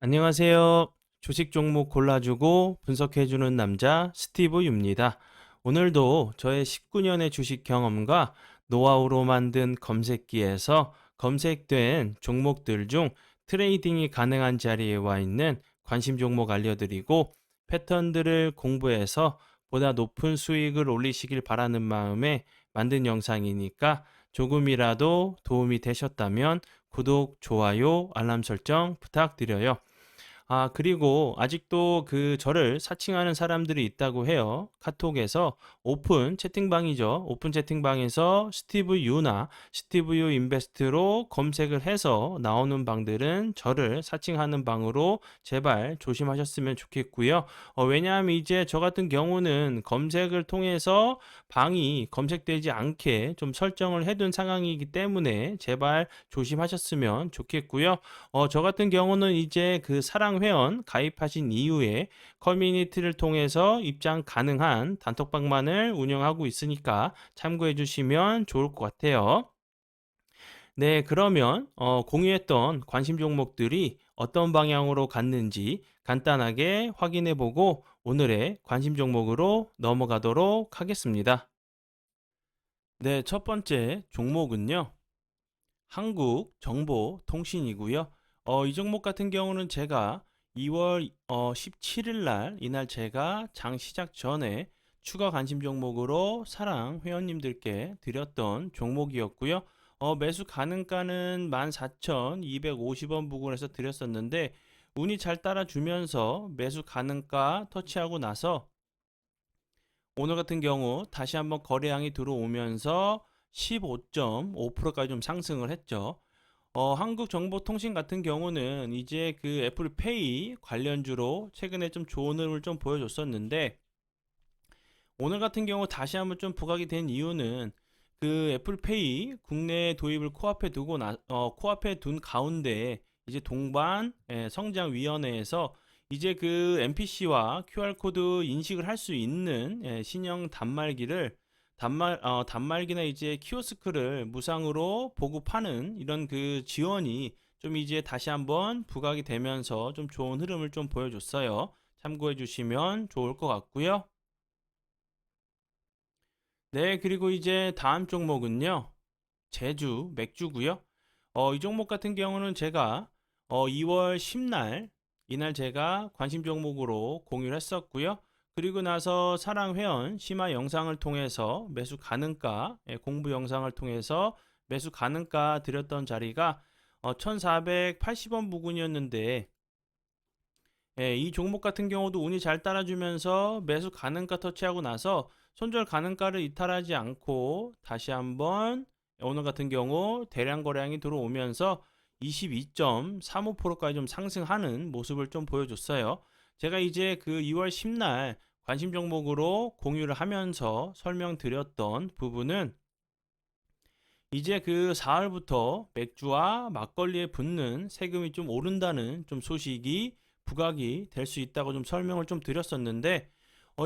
안녕하세요. 주식 종목 골라주고 분석해주는 남자 스티브 유입니다. 오늘도 저의 19년의 주식 경험과 노하우로 만든 검색기에서 검색된 종목들 중 트레이딩이 가능한 자리에 와 있는 관심 종목 알려드리고 패턴들을 공부해서 보다 높은 수익을 올리시길 바라는 마음에 만든 영상이니까 조금이라도 도움이 되셨다면 구독, 좋아요, 알람 설정 부탁드려요. 그리고 아직도 저를 사칭하는 사람들이 있다고 해요. 카톡에서 오픈 채팅방이죠. 오픈 채팅방에서 스티브 유나 스티브 유 인베스트로 검색을 해서 나오는 방들은 저를 사칭하는 방으로 제발 조심하셨으면 좋겠고요. 왜냐하면 이제 저 같은 경우는 검색을 통해서 방이 검색되지 않게 좀 설정을 해둔 상황이기 때문에 제발 조심하셨으면 좋겠고요. 저 같은 경우는 이제 사랑 회원 가입하신 이후에 커뮤니티를 통해서 입장 가능한 단톡방만을 운영하고 있으니까 참고해 주시면 좋을 것 같아요. 네, 그러면 공유했던 관심 종목들이 어떤 방향으로 갔는지 간단하게 확인해 보고 오늘의 관심 종목으로 넘어가도록 하겠습니다. 네, 첫 번째 종목은요. 한국정보통신이고요. 이 종목 같은 경우는 제가 2월 17일 날 이날 제가 장 시작 전에 추가 관심 종목으로 사랑 회원님들께 드렸던 종목이었고요. 매수 가능가는 14,250원 부근에서 드렸었는데 운이 잘 따라주면서 매수 가능가 터치하고 나서 오늘 같은 경우 다시 한번 거래량이 들어오면서 15.5%까지 좀 상승을 했죠. 한국정보통신 같은 경우는 이제 애플페이 관련주로 최근에 좀 좋은 흐름을 좀 보여줬었는데 오늘 같은 경우 다시 한번 좀 부각이 된 이유는 애플페이 국내 도입을 코앞에 둔 가운데 이제 동반 성장위원회에서 이제 NPC와 QR코드 인식을 할 수 있는 신형 단말기를 단말기나 이제 키오스크를 무상으로 보급하는 이런 지원이 좀 이제 다시 한번 부각이 되면서 좀 좋은 흐름을 좀 보여줬어요. 참고해 주시면 좋을 것 같고요. 네, 그리고 이제 다음 종목은요. 제주 맥주고요. 이 종목 같은 경우는 제가 2월 10날 이날 제가 관심 종목으로 공유를 했었고요. 그리고 나서 사랑 회원 심화 영상을 통해서 매수 가능가 공부 영상을 통해서 매수 가능가 드렸던 자리가 1480원 부근이었는데 이 종목 같은 경우도 운이 잘 따라주면서 매수 가능가 터치하고 나서 손절 가능가를 이탈하지 않고 다시 한번 오늘 같은 경우 대량 거래량이 들어오면서 22.35%까지 좀 상승하는 모습을 좀 보여줬어요. 제가 이제 2월 10날 관심 종목으로 공유를 하면서 설명드렸던 부분은 이제 4월부터 맥주와 막걸리에 붙는 세금이 좀 오른다는 좀 소식이 부각이 될 수 있다고 좀 설명을 좀 드렸었는데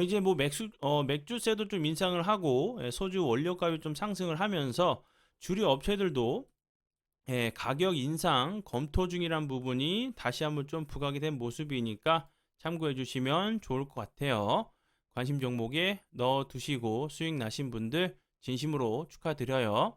이제 뭐 맥주세도 좀 인상을 하고 소주 원료값이 좀 상승을 하면서 주류 업체들도 가격 인상 검토 중이란 부분이 다시 한번 좀 부각이 된 모습이니까 참고해 주시면 좋을 것 같아요. 관심 종목에 넣어 두시고 수익 나신 분들 진심으로 축하드려요.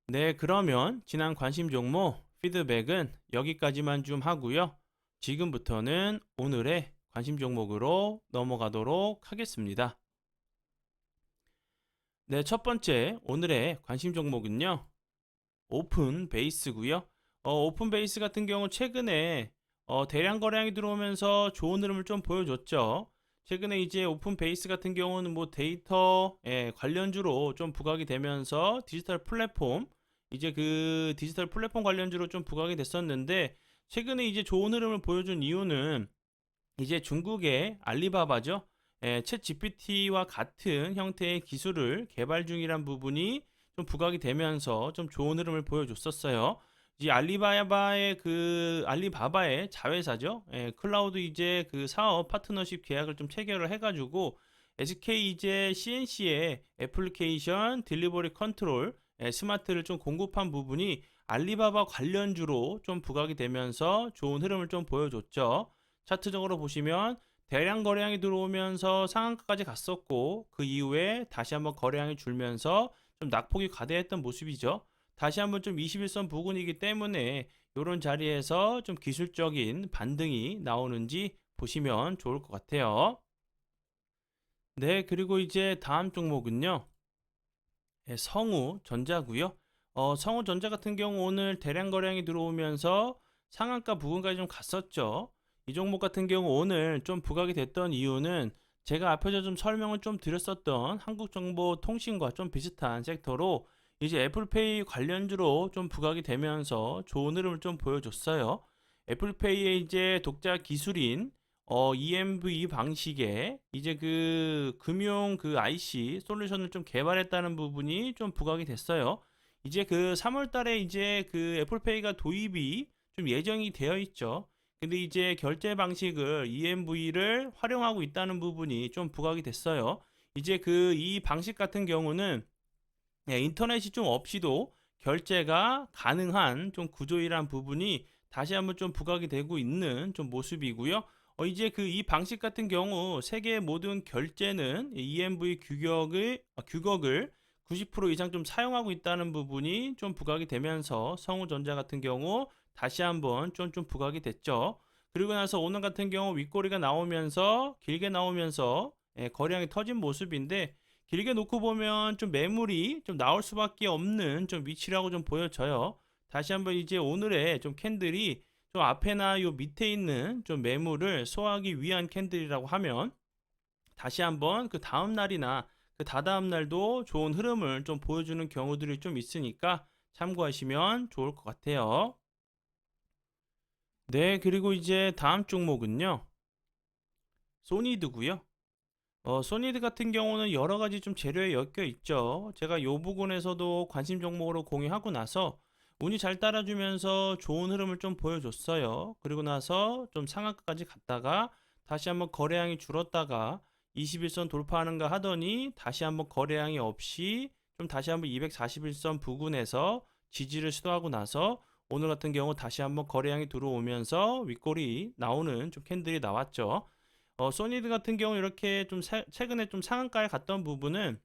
네, 그러면 지난 관심 종목 피드백은 여기까지만 좀 하고요. 지금부터는 오늘의 관심 종목으로 넘어가도록 하겠습니다. 네, 첫 번째 오늘의 관심 종목은요. 오픈 베이스고요. 오픈 베이스 같은 경우 최근에 대량 거래량이 들어오면서 좋은 흐름을 좀 보여줬죠. 최근에 이제 오픈 베이스 같은 경우는 뭐 데이터 관련주로 좀 부각이 되면서 디지털 플랫폼 이제 디지털 플랫폼 관련주로 좀 부각이 됐었는데 최근에 이제 좋은 흐름을 보여준 이유는 이제 중국의 알리바바죠. 챗 GPT와 같은 형태의 기술을 개발 중이란 부분이 좀 부각이 되면서 좀 좋은 흐름을 보여줬었어요. 이 알리바바의 자회사죠. 클라우드 이제 사업 파트너십 계약을 좀 체결을 해가지고 SK 이제 CNC의 애플리케이션 딜리버리 컨트롤 스마트를 좀 공급한 부분이 알리바바 관련주로 좀 부각이 되면서 좋은 흐름을 좀 보여줬죠. 차트적으로 보시면 대량 거래량이 들어오면서 상한가까지 갔었고 그 이후에 다시 한번 거래량이 줄면서 좀 낙폭이 과대했던 모습이죠. 다시 한번 좀 21선 부근이기 때문에 이런 자리에서 좀 기술적인 반등이 나오는지 보시면 좋을 것 같아요. 네, 그리고 이제 다음 종목은요. 성우전자고요. 성우전자 같은 경우 오늘 대량 거래량이 들어오면서 상한가 부근까지 좀 갔었죠. 이 종목 같은 경우 오늘 좀 부각이 됐던 이유는 제가 앞에서 좀 설명을 좀 드렸었던 한국정보통신과 좀 비슷한 섹터로 이제 애플페이 관련주로 좀 부각이 되면서 좋은 흐름을 좀 보여줬어요. 애플페이의 이제 독자 기술인 EMV 방식의 이제 그 금융 그 IC 솔루션을 좀 개발했다는 부분이 좀 부각이 됐어요. 이제 그 3월 달에 이제 그 애플페이가 도입이 좀 예정이 되어 있죠. 근데 이제 결제 방식을 EMV를 활용하고 있다는 부분이 좀 부각이 됐어요. 이제 그 이 방식 같은 경우는 인터넷이 좀 없이도 결제가 가능한 좀 구조이란 부분이 다시 한번 좀 부각이 되고 있는 좀 모습이고요. 이제 그 이 방식 같은 경우 세계 모든 결제는 EMV 규격을 90% 이상 좀 사용하고 있다는 부분이 좀 부각이 되면서 성우전자 같은 경우 다시 한번 좀 부각이 됐죠. 그리고 나서 오늘 같은 경우 윗꼬리가 나오면서 길게 나오면서 거래량이 터진 모습인데 길게 놓고 보면 좀 매물이 좀 나올 수밖에 없는 좀 위치라고 좀 보여져요. 다시 한번 이제 오늘의 좀 캔들이 좀 앞에나 요 밑에 있는 좀 매물을 소화하기 위한 캔들이라고 하면 다시 한번 그 다음 날이나 그 다다음 날도 좋은 흐름을 좀 보여주는 경우들이 좀 있으니까 참고하시면 좋을 것 같아요. 네, 그리고 이제 다음 종목은요. 소니드고요. 소니드 같은 경우는 여러 가지 좀 재료에 엮여 있죠. 제가 이 부분에서도 관심 종목으로 공유하고 나서 운이 잘 따라주면서 좋은 흐름을 좀 보여줬어요. 그리고 나서 좀 상한가까지 갔다가 다시 한번 거래량이 줄었다가 21선 돌파하는가 하더니 다시 한번 거래량이 없이 좀 다시 한번 241선 부근에서 지지를 시도하고 나서 오늘 같은 경우 다시 한번 거래량이 들어오면서 윗골이 나오는 좀 캔들이 나왔죠. 소니드 같은 경우 이렇게 좀 최근에 좀 상한가에 갔던 부분은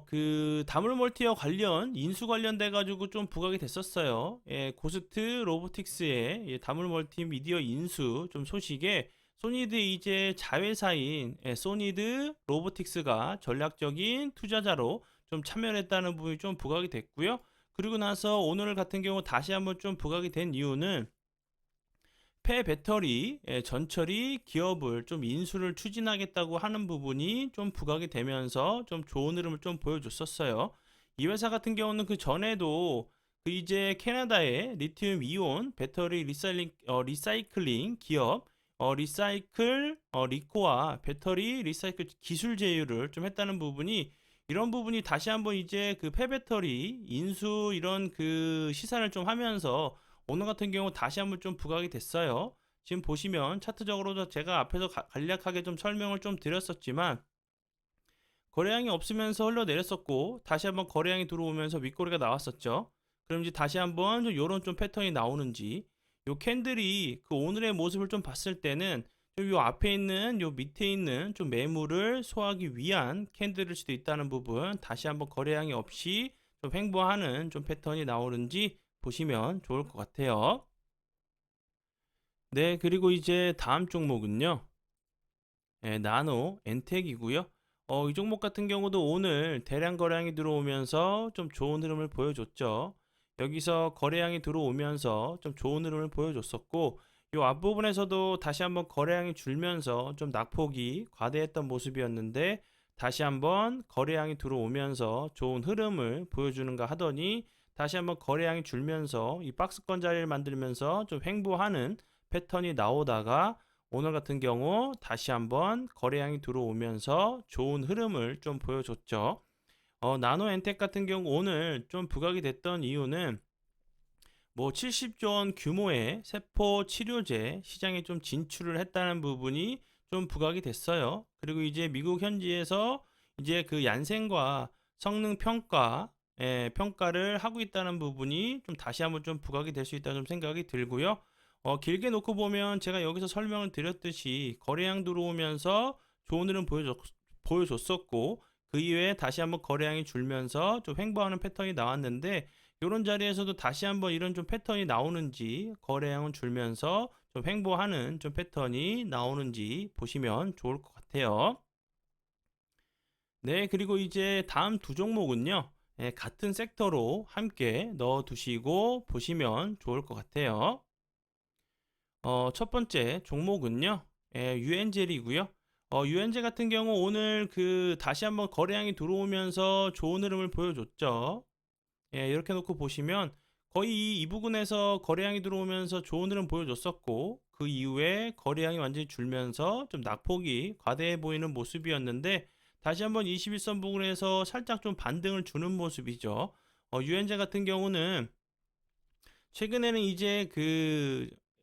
그 다물 멀티와 관련 인수 관련돼 가지고 좀 부각이 됐었어요. 예, 고스트 로보틱스의 다물 멀티 미디어 인수 좀 소식에 소니드 이제 자회사인 소니드 로보틱스가 전략적인 투자자로 좀 참여했다는 부분이 좀 부각이 됐고요. 그리고 나서 오늘 같은 경우 다시 한번 좀 부각이 된 이유는 폐배터리 전철이 기업을 좀 인수를 추진하겠다고 하는 부분이 좀 부각이 되면서 좀 좋은 흐름을 좀 보여줬었어요. 이 회사 같은 경우는 그 전에도 그 이제 캐나다의 리튬 이온 배터리 리사이클링 기업 리코와 배터리 리사이클 기술 제휴를 좀 했다는 부분이 이런 부분이 다시 한번 이제 그 폐배터리 인수 이런 그 시사를 좀 하면서 오늘 같은 경우 다시 한번 좀 부각이 됐어요. 지금 보시면 차트적으로도 제가 앞에서 간략하게 좀 설명을 좀 드렸었지만 거래량이 없으면서 흘러내렸었고 다시 한번 거래량이 들어오면서 윗꼬리가 나왔었죠. 그럼 이제 다시 한번 좀 요런 좀 패턴이 나오는지 요 캔들이 그 오늘의 모습을 좀 봤을 때는 요 앞에 있는 요 밑에 있는 좀 매물을 소화하기 위한 캔들일 수도 있다는 부분 다시 한번 거래량이 없이 좀 횡보하는 좀 패턴이 나오는지 보시면 좋을 것 같아요. 네, 그리고 이제 다음 종목은요. 나노 엔텍이고요. 이 종목 같은 경우도 오늘 대량 거래량이 들어오면서 좀 좋은 흐름을 보여줬죠. 여기서 거래량이 들어오면서 좀 좋은 흐름을 보여줬었고, 이 앞부분에서도 다시 한번 거래량이 줄면서 좀 낙폭이 과대했던 모습이었는데, 다시 한번 거래량이 들어오면서 좋은 흐름을 보여주는가 하더니, 다시 한번 거래량이 줄면서 이 박스권 자리를 만들면서 좀 횡보하는 패턴이 나오다가 오늘 같은 경우 다시 한번 거래량이 들어오면서 좋은 흐름을 좀 보여줬죠. 나노 엔텍 같은 경우 오늘 좀 부각이 됐던 이유는 뭐 70조 원 규모의 세포 치료제 시장에 좀 진출을 했다는 부분이 좀 부각이 됐어요. 그리고 이제 미국 현지에서 이제 그 얀센과 성능 평가 평가를 하고 있다는 부분이 좀 다시 한번 좀 부각이 될 수 있다는 좀 생각이 들고요. 길게 놓고 보면 제가 여기서 설명을 드렸듯이 거래량 들어오면서 좋은 흐름 보여줬었고, 그 이후에 다시 한번 거래량이 줄면서 좀 횡보하는 패턴이 나왔는데, 이런 자리에서도 다시 한번 이런 좀 패턴이 나오는지, 거래량은 줄면서 좀 횡보하는 좀 패턴이 나오는지 보시면 좋을 것 같아요. 네, 그리고 이제 다음 두 종목은요, 같은 섹터로 함께 넣어 두시고 보시면 좋을 것 같아요. 첫 번째 종목은요, 유엔젤이고요. 유엔젤 같은 경우 오늘 다시 한번 거래량이 들어오면서 좋은 흐름을 보여줬죠. 이렇게 놓고 보시면 거의 이 부분에서 거래량이 들어오면서 좋은 흐름 보여줬었고, 그 이후에 거래량이 완전히 줄면서 좀 낙폭이 과대해 보이는 모습이었는데, 다시 한번 21선 부근에서 살짝 좀 반등을 주는 모습이죠. 유엔젤 같은 경우는 최근에는 이제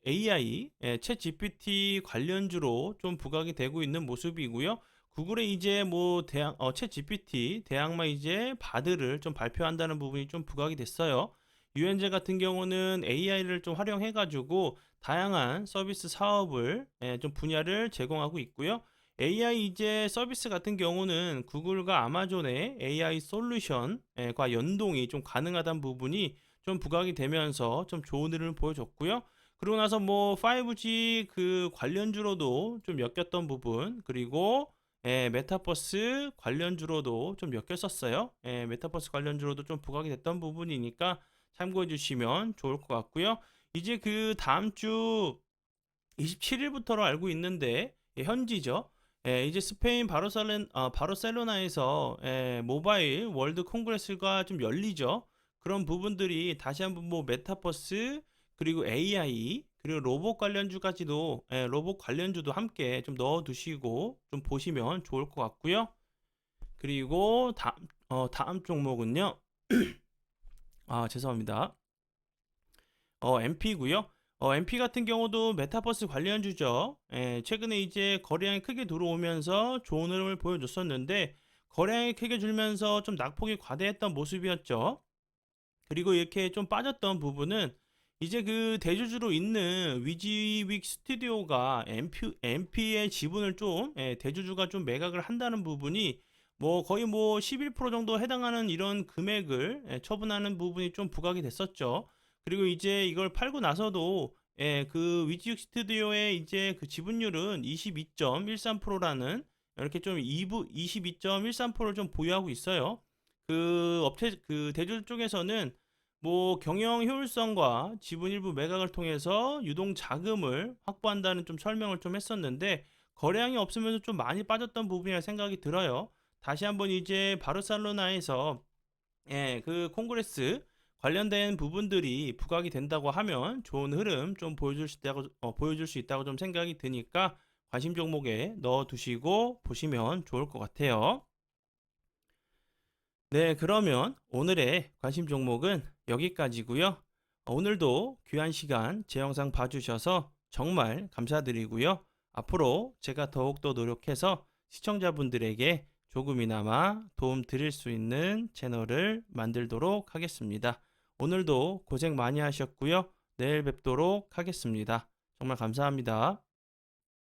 AI, 챗 GPT 관련주로 좀 부각이 되고 있는 모습이고요. 구글의 이제 챗 GPT 대항마 이제 바드를 좀 발표한다는 부분이 좀 부각이 됐어요. 유엔제 같은 경우는 AI를 좀 활용해가지고 다양한 서비스 사업을 좀 분야를 제공하고 있고요. AI 이제 서비스 같은 경우는 구글과 아마존의 AI 솔루션과 연동이 좀 가능하다는 부분이 좀 부각이 되면서 좀 좋은 흐름을 보여줬고요. 그러고 나서 5G 관련주로도 좀 엮였던 부분, 그리고 메타버스 관련주로도 좀 엮였었어요. 메타버스 관련주로도 좀 부각이 됐던 부분이니까 참고해 주시면 좋을 것 같고요. 이제 다음 주 27일부터로 알고 있는데, 현지죠. 이제 스페인 바르셀로나에서 모바일 월드 콩그레스가 좀 열리죠. 그런 부분들이 다시 한번 메타버스, 그리고 AI, 그리고 로봇 관련주까지도, 로봇 관련주도 함께 좀 넣어 두시고 좀 보시면 좋을 것 같고요. 그리고 다음 종목은요. 죄송합니다. MP고요. MP 같은 경우도 메타버스 관련주죠. 최근에 이제 거래량이 크게 들어오면서 좋은 흐름을 보여줬었는데, 거래량이 크게 줄면서 좀 낙폭이 과대했던 모습이었죠. 그리고 이렇게 좀 빠졌던 부분은 이제 대주주로 있는 위지윅 스튜디오가 MP의 지분을 좀 대주주가 좀 매각을 한다는 부분이 거의 11% 정도 해당하는 이런 금액을 처분하는 부분이 좀 부각이 됐었죠. 그리고 이제 이걸 팔고 나서도 위지윅 스튜디오의 이제 지분율은 22.13%라는 이렇게 좀 22.13%를 좀 보유하고 있어요. 대주주 쪽에서는 경영 효율성과 지분 일부 매각을 통해서 유동 자금을 확보한다는 좀 설명을 좀 했었는데, 거래량이 없으면서 좀 많이 빠졌던 부분이라 생각이 들어요. 다시 한번 이제 바르셀로나에서 콩그레스 관련된 부분들이 부각이 된다고 하면 좋은 흐름 좀 보여줄 수 있다고 좀 생각이 드니까 관심 종목에 넣어 두시고 보시면 좋을 것 같아요. 네, 그러면 오늘의 관심 종목은 여기까지고요. 오늘도 귀한 시간 제 영상 봐주셔서 정말 감사드리고요. 앞으로 제가 더욱더 노력해서 시청자분들에게 조금이나마 도움 드릴 수 있는 채널을 만들도록 하겠습니다. 오늘도 고생 많이 하셨고요. 내일 뵙도록 하겠습니다. 정말 감사합니다.